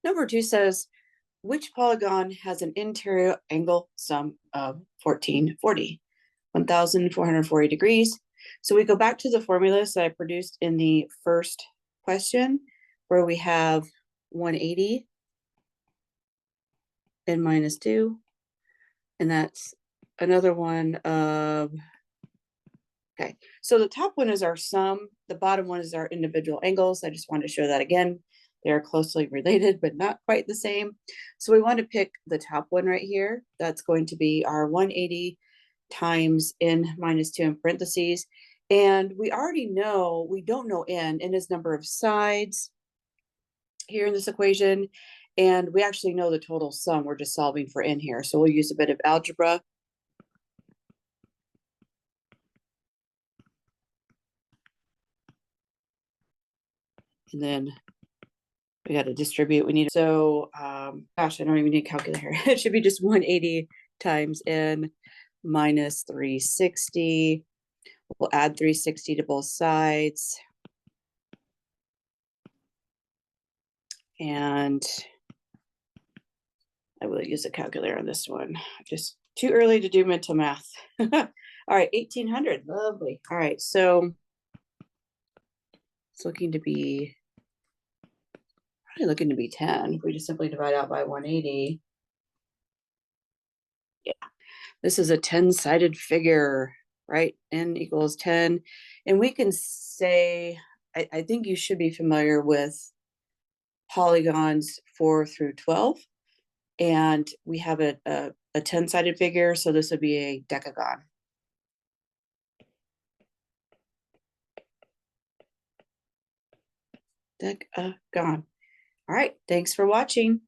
Number 2 says, which polygon has an interior angle sum of 1440, 1,440 degrees? So we go back to the formulas that I produced in the first question, where we have 180 and minus 2, and that's another one of, okay, so the top one is our sum, the bottom one is our individual angles. I just wanted to show that again. They are closely related, but not quite the same. So we want to pick the top one right here. That's going to be our 180 times n minus 2 in parentheses. And we already know, we don't know n is number of sides here in this equation. And we actually know the total sum. We're just solving for n here. So we'll use a bit of algebra. And then we got to distribute. We need, so gosh, I don't even need a calculator. It should be just 180 times n minus 360. We'll add 360 to both sides. And I will use a calculator on this one. Just too early to do mental math. All right, 1800, lovely. All right, so it's looking to be, probably looking to be 10. If we just simply divide out by 180. Yeah, this is a 10-sided figure, right? N equals 10. And we can say, I think you should be familiar with polygons 4 through 12. And we have a 10-sided figure, so this would be a decagon. Decagon. All right, thanks for watching.